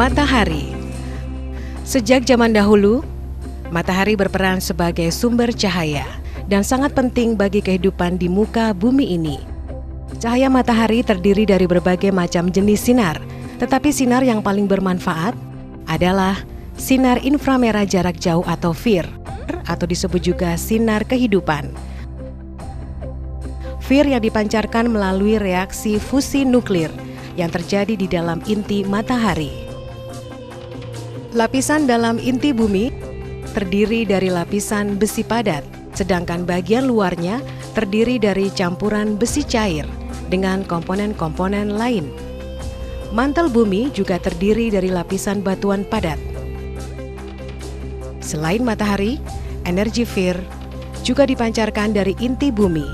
Matahari. Sejak zaman dahulu, matahari berperan sebagai sumber cahaya dan sangat penting bagi kehidupan di muka bumi ini. Cahaya matahari terdiri dari berbagai macam jenis sinar, tetapi sinar yang paling bermanfaat adalah sinar inframerah jarak jauh atau FIR, atau disebut juga sinar kehidupan. FIR yang dipancarkan melalui reaksi fusi nuklir yang terjadi di dalam inti matahari. Lapisan dalam inti bumi terdiri dari lapisan besi padat, sedangkan bagian luarnya terdiri dari campuran besi cair dengan komponen-komponen lain. Mantel bumi juga terdiri dari lapisan batuan padat. Selain matahari, energi FIR juga dipancarkan dari inti bumi.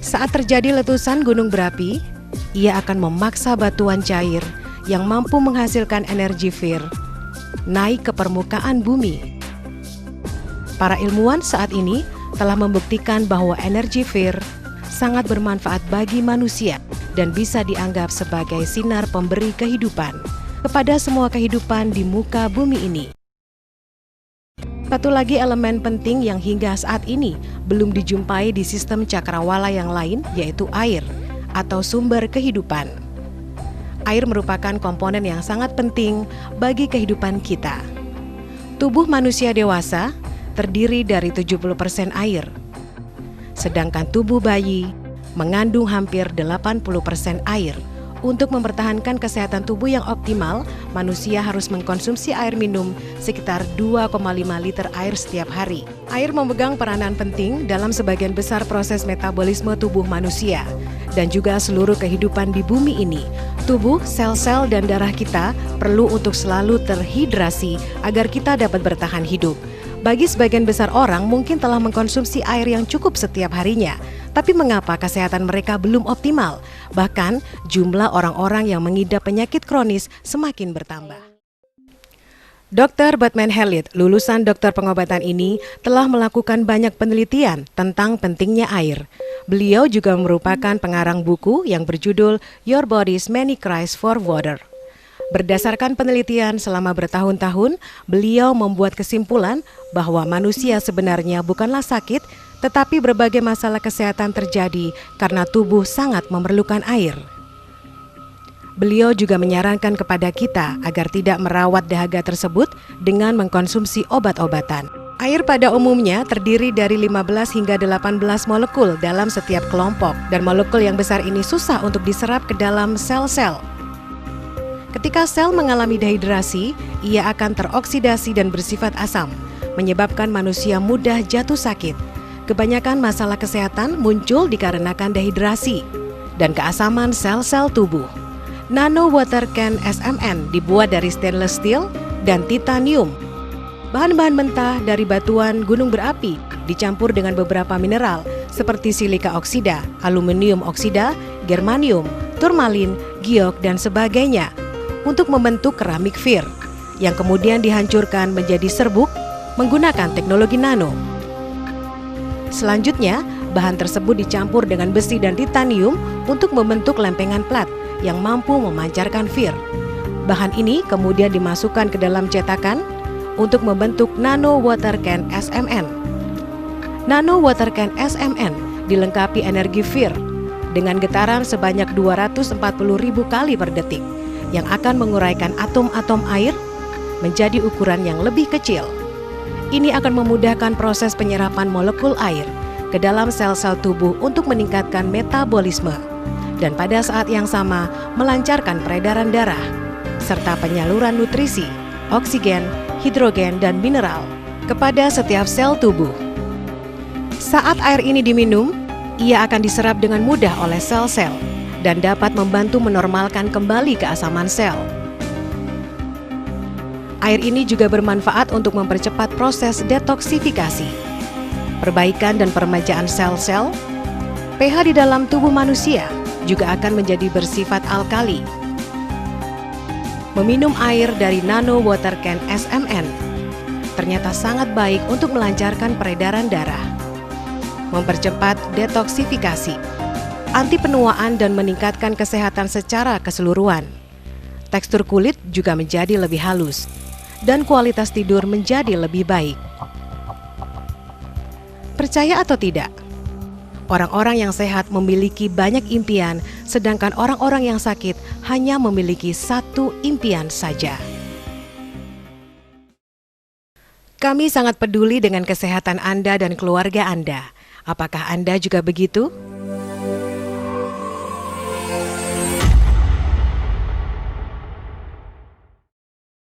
Saat terjadi letusan gunung berapi, ia akan memaksa batuan cair yang mampu menghasilkan energi FIR naik ke permukaan bumi. Para ilmuwan saat ini telah membuktikan bahwa energi FIR sangat bermanfaat bagi manusia dan bisa dianggap sebagai sinar pemberi kehidupan kepada semua kehidupan di muka bumi ini. Satu lagi elemen penting yang hingga saat ini belum dijumpai di sistem cakrawala yang lain, yaitu air atau sumber kehidupan. Air merupakan komponen yang sangat penting bagi kehidupan kita. Tubuh manusia dewasa terdiri dari 70% air, sedangkan tubuh bayi mengandung hampir 80% air. Untuk mempertahankan kesehatan tubuh yang optimal, manusia harus mengkonsumsi air minum sekitar 2,5 liter air setiap hari. Air memegang peranan penting dalam sebagian besar proses metabolisme tubuh manusia dan juga seluruh kehidupan di bumi ini. Tubuh, sel-sel, dan darah kita perlu untuk selalu terhidrasi agar kita dapat bertahan hidup. Bagi sebagian besar orang mungkin telah mengkonsumsi air yang cukup setiap harinya, tapi mengapa kesehatan mereka belum optimal? Bahkan jumlah orang-orang yang mengidap penyakit kronis semakin bertambah. Dr. Batman Halit, lulusan dokter pengobatan ini, telah melakukan banyak penelitian tentang pentingnya air. Beliau juga merupakan pengarang buku yang berjudul Your Body's Many Cries for Water. Berdasarkan penelitian selama bertahun-tahun, beliau membuat kesimpulan bahwa manusia sebenarnya bukanlah sakit, tetapi berbagai masalah kesehatan terjadi karena tubuh sangat memerlukan air. Beliau juga menyarankan kepada kita agar tidak merawat dahaga tersebut dengan mengkonsumsi obat-obatan. Air pada umumnya terdiri dari 15 hingga 18 molekul dalam setiap kelompok, dan molekul yang besar ini susah untuk diserap ke dalam sel-sel. Ketika sel mengalami dehidrasi, ia akan teroksidasi dan bersifat asam, menyebabkan manusia mudah jatuh sakit. Kebanyakan masalah kesehatan muncul dikarenakan dehidrasi dan keasaman sel-sel tubuh. Nano Water Can SMN dibuat dari stainless steel dan titanium. Bahan-bahan mentah dari batuan gunung berapi dicampur dengan beberapa mineral seperti silika oksida, aluminium oksida, germanium, turmalin, giok, dan sebagainya untuk membentuk keramik FIR yang kemudian dihancurkan menjadi serbuk menggunakan teknologi nano. Selanjutnya, bahan tersebut dicampur dengan besi dan titanium untuk membentuk lempengan plat yang mampu memancarkan FIR. Bahan ini kemudian dimasukkan ke dalam cetakan untuk membentuk Nano Water Can SMN. Nano Water Can SMN dilengkapi energi FIR dengan getaran sebanyak 240.000 kali per detik yang akan menguraikan atom-atom air menjadi ukuran yang lebih kecil. Ini akan memudahkan proses penyerapan molekul air ke dalam sel-sel tubuh untuk meningkatkan metabolisme dan pada saat yang sama melancarkan peredaran darah serta penyaluran nutrisi, oksigen, hidrogen, dan mineral kepada setiap sel tubuh. Saat air ini diminum, ia akan diserap dengan mudah oleh sel-sel dan dapat membantu menormalkan kembali keasaman sel. Air ini juga bermanfaat untuk mempercepat proses detoksifikasi, perbaikan dan peremajaan sel-sel. pH di dalam tubuh manusia juga akan menjadi bersifat alkali. Meminum air dari Nano Water Can SMN ternyata sangat baik untuk melancarkan peredaran darah, mempercepat detoksifikasi, anti penuaan, dan meningkatkan kesehatan secara keseluruhan. tekstur kulit juga menjadi lebih halus, dan kualitas tidur menjadi lebih baik. Percaya atau tidak, orang-orang yang sehat memiliki banyak impian, sedangkan orang-orang yang sakit hanya memiliki satu impian saja. Kami sangat peduli dengan kesehatan Anda dan keluarga Anda. Apakah Anda juga begitu?